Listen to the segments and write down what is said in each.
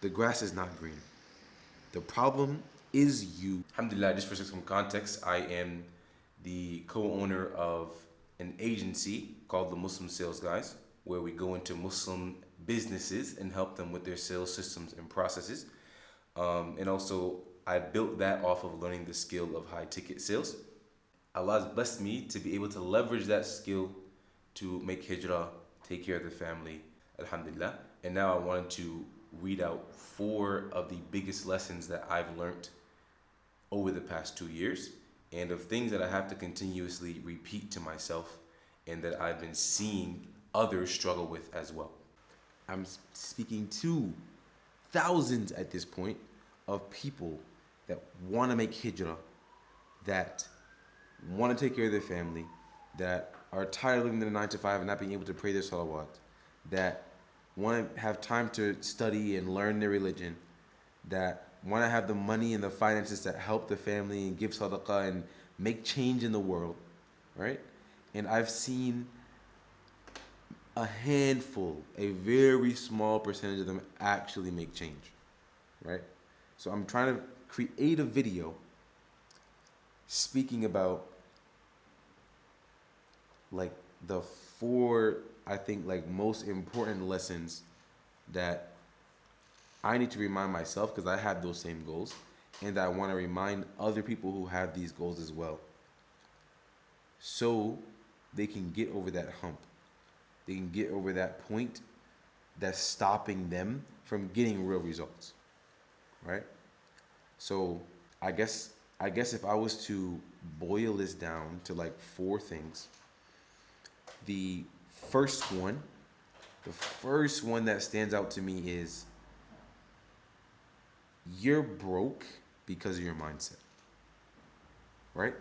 The grass is not green. The problem is you. Alhamdulillah, just for some context, I am the co-owner of an agency called the Muslim Sales Guys, where we go into Muslim businesses and help them with their sales systems and processes. And also, I built that off of learning the skill of high ticket sales. Allah has blessed me to be able to leverage that skill to make hijrah, take care of the family, alhamdulillah. And now I wanted to read out 4 of the biggest lessons that I've learned over the past 2 years, and of things that I have to continuously repeat to myself and that I've been seeing others struggle with as well. I'm speaking to thousands at this point of people that want to make hijrah, that want to take care of their family, that are tired of living their 9 to 5 and not being able to pray their salawat, that want to have time to study and learn their religion, that want to have the money and the finances that help the family and give sadaqah and make change in the world, right? And I've seen a handful, a very small percentage of them actually make change, right? So I'm trying to create a video speaking about like the 4, I think, like most important lessons that I need to remind myself, because I have those same goals, and I want to remind other people who have these goals as well, so they can get over that hump. They can get over that point that's stopping them from getting real results, right? So I guess if I was to boil this down to like 4 things, the first one that stands out to me is you're broke because of your mindset, right?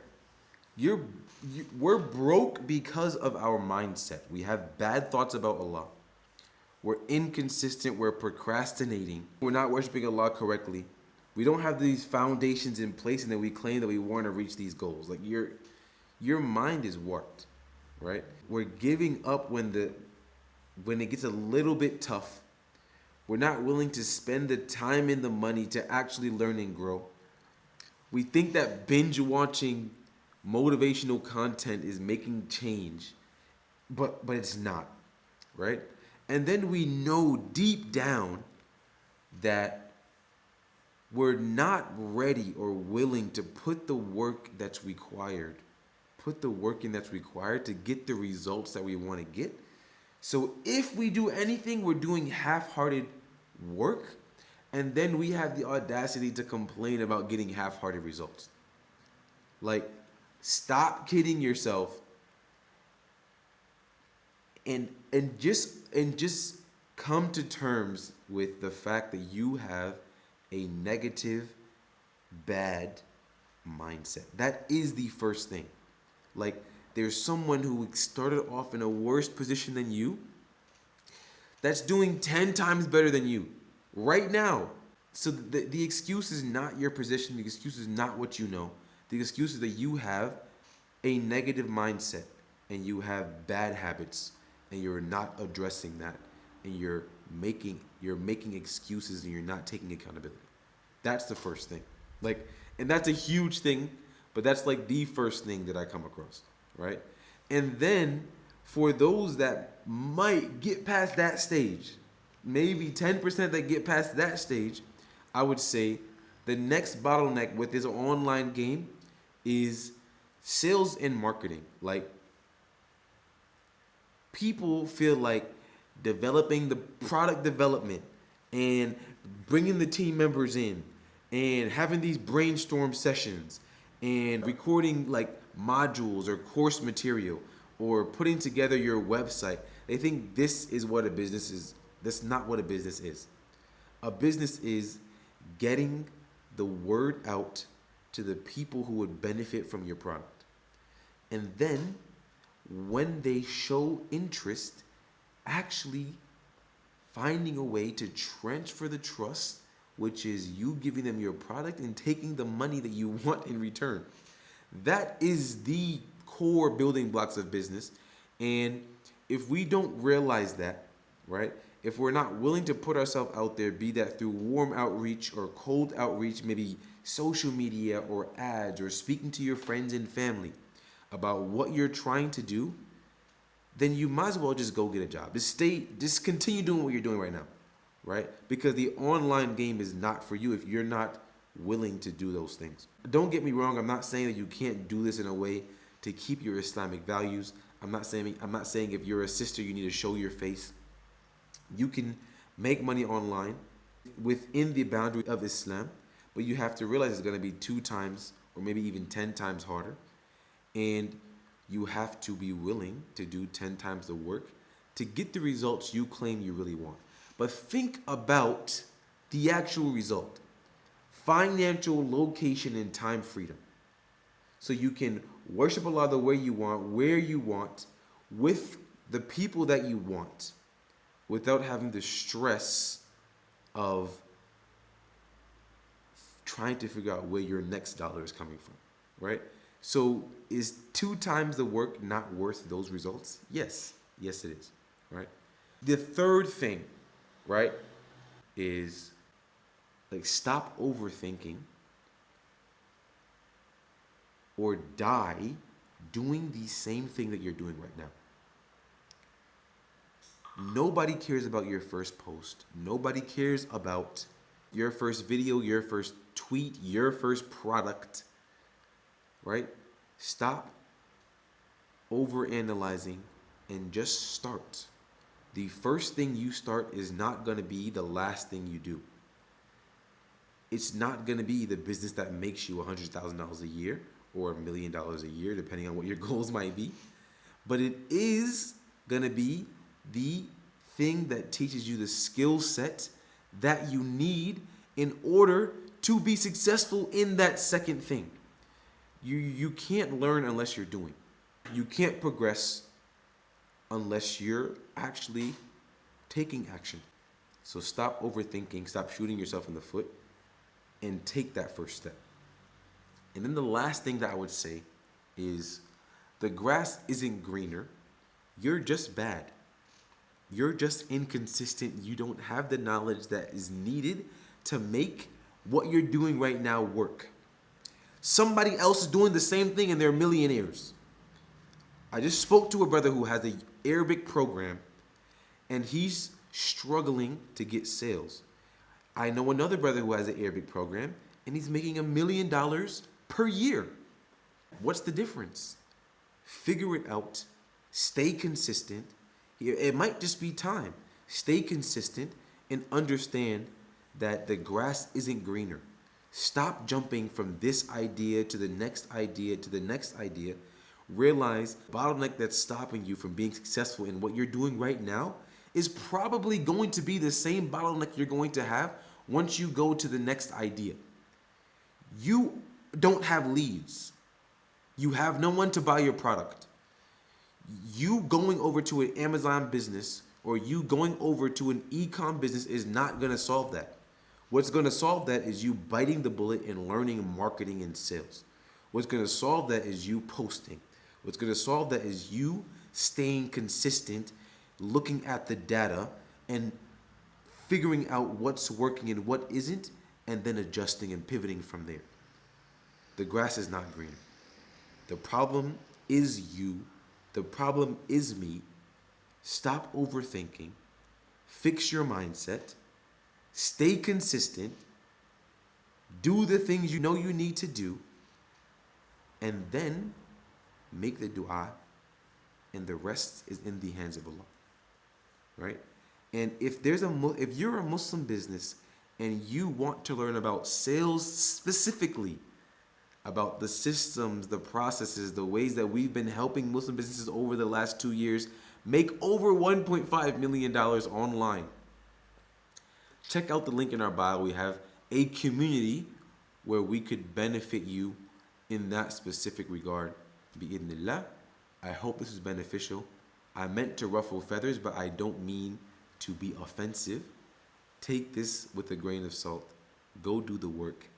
We're broke because of our mindset. We have bad thoughts about Allah. We're inconsistent. We're procrastinating. We're not worshiping Allah correctly. We don't have these foundations in place, and then we claim that we want to reach these goals. Like your mind is warped, right? We're giving up when it gets a little bit tough. We're not willing to spend the time and the money to actually learn and grow. We think that binge watching motivational content is making change, but it's not, right? And then we know deep down that we're not ready or willing to put the work that's required, put the work in that's required to get the results that we want to get. So if we do anything, we're doing half-hearted work, and then we have the audacity to complain about getting half-hearted results. Like, stop kidding yourself and just come to terms with the fact that you have a negative, bad mindset. That is the first thing. Like, there's someone who started off in a worse position than you that's doing 10 times better than you right now. So the excuse is not your position. The excuse is not what you know. The excuse is that you have a negative mindset and you have bad habits and you're not addressing that, and you're making excuses and you're not taking accountability. That's the first thing. Like, and that's a huge thing, but that's like the first thing that I come across, right? And then for those that might get past that stage, maybe 10% that get past that stage, I would say the next bottleneck with this online game is sales and marketing. Like, people feel like developing the product development and bringing the team members in and having these brainstorm sessions and recording like modules or course material or putting together your website. They think this is what a business is. That's not what a business is. A business is getting the word out to the people who would benefit from your product. And then when they show interest, actually finding a way to transfer the trust, which is you giving them your product and taking the money that you want in return. That is the core building blocks of business. And if we don't realize that, right, if we're not willing to put ourselves out there, be that through warm outreach or cold outreach, maybe social media or ads or speaking to your friends and family about what you're trying to do, then you might as well just go get a job. Just continue doing what you're doing right now, right? Because the online game is not for you if you're not willing to do those things. Don't get me wrong, I'm not saying that you can't do this in a way to keep your Islamic values. I'm not saying if you're a sister you need to show your face. You can make money online within the boundary of Islam, but you have to realize it's going to be 2 times or maybe even 10 times harder. And you have to be willing to do 10 times the work to get the results you claim you really want. But think about the actual result. Financial location and time freedom. So you can worship Allah the way you want, where you want, with the people that you want, without having the stress of trying to figure out where your next dollar is coming from, right? So is 2 times the work not worth those results? Yes. Yes, it is, right? The third thing, right, is like stop overthinking or die doing the same thing that you're doing right now. Nobody cares about your first post. Nobody cares about your first video, your first tweet, your first product, right? Stop overanalyzing and just start. The first thing you start is not going to be the last thing you do. It's not going to be the business that makes you $100,000 a year or $1 million a year, depending on what your goals might be. But it is going to be the thing that teaches you the skill set that you need in order to be successful in that second thing. You can't learn unless you're doing. You can't progress unless you're actually taking action. So stop overthinking, stop shooting yourself in the foot, and take that first step. And then the last thing that I would say is the grass isn't greener. You're just bad. You're just inconsistent. You don't have the knowledge that is needed to make what you're doing right now work. Somebody else is doing the same thing and they're millionaires. I just spoke to a brother who has an Arabic program and he's struggling to get sales. I know another brother who has an Arabic program and he's making $1 million per year. What's the difference? Figure it out. Stay consistent. It might just be time. Stay consistent and understand that the grass isn't greener. Stop jumping from this idea to the next idea to the next idea. Realize the bottleneck that's stopping you from being successful in what you're doing right now is probably going to be the same bottleneck you're going to have once you go to the next idea. You don't have leads. You have no one to buy your product. You going over to an Amazon business or you going over to an e-com business is not going to solve that. What's going to solve that is you biting the bullet and learning marketing and sales. What's going to solve that is you posting. What's going to solve that is you staying consistent, looking at the data and figuring out what's working and what isn't, and then adjusting and pivoting from there. The grass is not greener. The problem is you. The problem is me. Stop overthinking. Fix your mindset. Stay consistent. Do the things you know you need to do. And then make the dua. And the rest is in the hands of Allah. Right? And if you're a Muslim business and you want to learn about sales specifically, about the systems, the processes, the ways that we've been helping Muslim businesses over the last 2 years make over $1.5 million online. Check out the link in our bio. We have a community where we could benefit you in that specific regard. Bi'idhnillah. I hope this is beneficial. I meant to ruffle feathers, but I don't mean to be offensive. Take this with a grain of salt. Go do the work.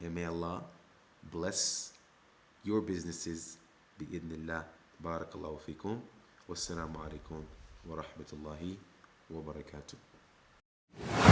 And may Allah bless your businesses. Bi'idhnillah. Barakallahu fikum. Wassalamu alaikum wa rahmatullahi wa barakatuh.